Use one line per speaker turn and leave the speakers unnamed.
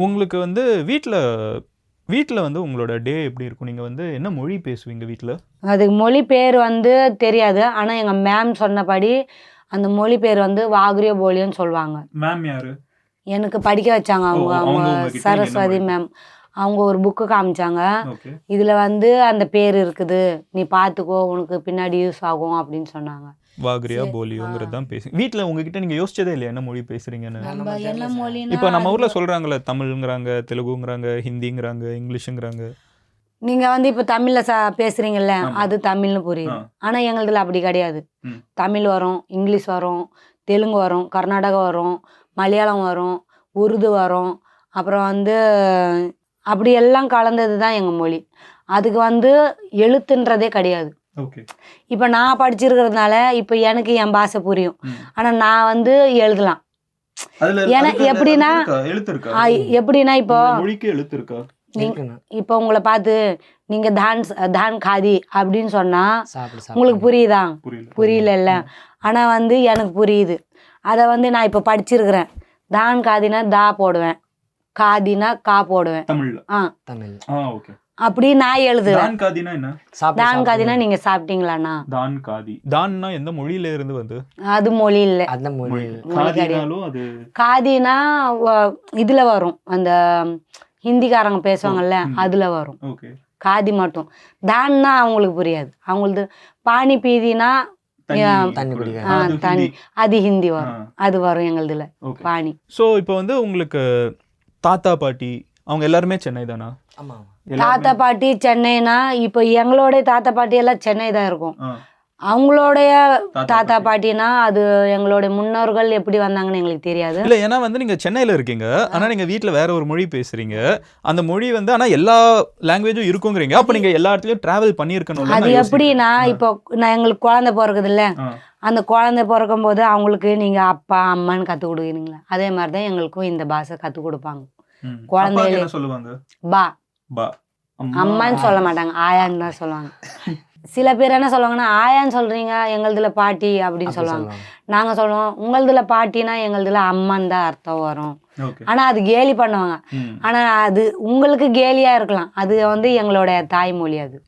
உங்களுக்கு வந்து வீட்ல வீட்ல வந்து உங்களோட டே எப்படி இருக்கும்? நீங்க வந்து என்ன மொழி பேசுவீங்க வீட்ல?
அதுக்கு மொழி பேர் வந்து தெரியாது. ஆனா எங்க மேம் சொன்னபடி அந்த மொழி பேர் வந்து வாகுரியோ போலியோன்னு சொல்லுவாங்க.
மேம் யாரு?
எனக்கு படிக்க வச்சாங்க
ஓ!
அவங்க
அவங்க உங்ககிட்ட நீங்க என்ன
சரஸ்வதி
மொழி
மேம். அவங்க ஒரு புக்கு காமிச்சாங்க.
ஓகே.
இதுல வந்து அந்த பேர் இருக்குது. நீ பார்த்துக்கோ உனக்கு பின்னாடி யூஸ் ஆகும் அப்படின்னு சொன்னாங்க.
வாகுரியா,
சரி.
போலியோங்கிறது தான் வீட்ல உங்ககிட்ட நீங்க யோசிச்சதே இல்லையா என்ன மொழி பேசுறீங்கன்னு?
நம்ம என்ன மொழினா
இப்ப நம்ம ஊர்ல சொல்றாங்கல்ல, தமிழ்ங்கிறாங்க, தெலுங்குங்கிறாங்க, ஹிந்திங்கிறாங்க, இங்கிலீஷுங்கிறாங்க.
நீங்க வந்து இப்ப தமிழ்ல பேசுறீங்கல்ல,
ஆமா.
அது தமிழ்னு
ஆ.
புரியுது. ஆனா எங்களுதுல அப்படி கிடையாது.
ம்.
தமிழ் வரும், இங்கிலீஷ் வரும், தெலுங்கு வரும், கர்நாடகா வரும், மலையாளம் வரும், உருது வரும். அப்புறம் வந்து அப்படி எல்லாம் கலந்தது தான் எங்க மொழி. அதுக்கு வந்து எழுத்துன்றதே கிடையாது.
ஓகே.
இப்ப நான் படிச்சிருக்கிறதுனால, இப்ப எனக்கு என் பாஷை புரியும்.
ம்.
ஆனா நான் வந்து எழுதலாம்.
அதுல
ஏன்னா
அதுக்கு
எப்படின்னா
எழுத்து இருக்கா?
எப்படின்னா இப்போ
உங்க மொழிக்கு எழுத்து இருக்கா?
இப்போ உங்களை பார்த்து நீங்க தான் காதி அப்படின்னு சொன்னா
சாப்பிடு
உங்களுக்கு புரியுதா?
புரியல.
புரியல. ஆனா வந்து எனக்கு புரியுது. அதை வந்து நான் இப்போ படிச்சிருக்கிறேன். தான் காதினா தா போடுவேன், காதினா கா போடுவேன்.
தமிழ்ல.
தமிழ்.
ஓகே.
அப்படி நான் எழுதுவேன்.
தான் காதினா என்ன?
தான் காதினா நீங்க சாப்பிட்டீங்களாண்ணா?
தான் காதி. தான்னா எந்த மொழியில இருந்து வந்து?
அது மொழி இல்ல.
அந்த மொழி
காதினாலும் அது
காதினா இதுல வரும், அந்த ஹிந்திக்காரங்க பேசுவாங்கல்ல அதுல வரும்.
ஓகே.
காதி மட்டும். தான்னா அவங்களுக்கு புரியாது. அவங்களுக்கு பானி பீதினா
தண்ணி குடிக்க.
தண்ணி, அது ஹிந்தி வரும். அது வரும் எங்களுதுல பானி.
ஸோ இப்போ வந்து உங்களுக்கு தாத்தா பாட்டி அவங்க எல்லாருமே சென்னை தானா?
ஆமா.
தாத்தா பாட்டி சென்னைனா இப்போ எங்களோட தாத்தா பாட்டி எல்லாம் சென்னை தான் இருக்கும். அவங்களுடைய தாத்தா பாட்டினா அது எங்களுடைய முன்னோர்கள் எப்படி வந்தாங்கன்னு எங்களுக்கு தெரியாது.
இல்ல, ஏன்னா வந்து நீங்க சென்னையில இருக்கீங்க, ஆனா நீங்க வீட்ல வேற ஒரு மொழி பேசுறீங்க. அந்த மொழி வந்து ஆனா எல்லா லாங்குவேஜும் இருக்குங்கிறீங்க. அப்ப நீங்க எல்லா இடத்துலயும் டிராவல் பண்ணியிருக்கணும்.
அது எப்படின்னா இப்போ நான் எங்களுக்கு குழந்தை பிறகுது இல்ல, அந்த குழந்தை பிறக்கும் போது அவங்களுக்கு நீங்க அப்பா அம்மான்னு கத்து கொடுக்குறீங்களா, அதே மாதிரிதான் எங்களுக்கும் இந்த பாஷை கத்து கொடுப்பாங்க. குழந்தைய
சொல்லுவாங்க
பா
பா
அம்மான்னு சொல்ல மாட்டாங்க, ஆயான்னு தான் சொல்லுவாங்க. சில பேர் என்ன சொல்லுவாங்கன்னா ஆயான்னு சொல்றீங்க, எங்களுதுல பாட்டி அப்படின்னு சொல்லுவாங்க. நாங்க சொல்லுவோம் உங்களதுல பாட்டினா எங்களுதுல அம்மான்னு தான் அர்த்தம் வரும். ஆனா அது கேலி பண்ணுவாங்க. ஆனா அது உங்களுக்கு கேலியா இருக்கலாம், அது வந்து எங்களோட தாய்மொழி. அது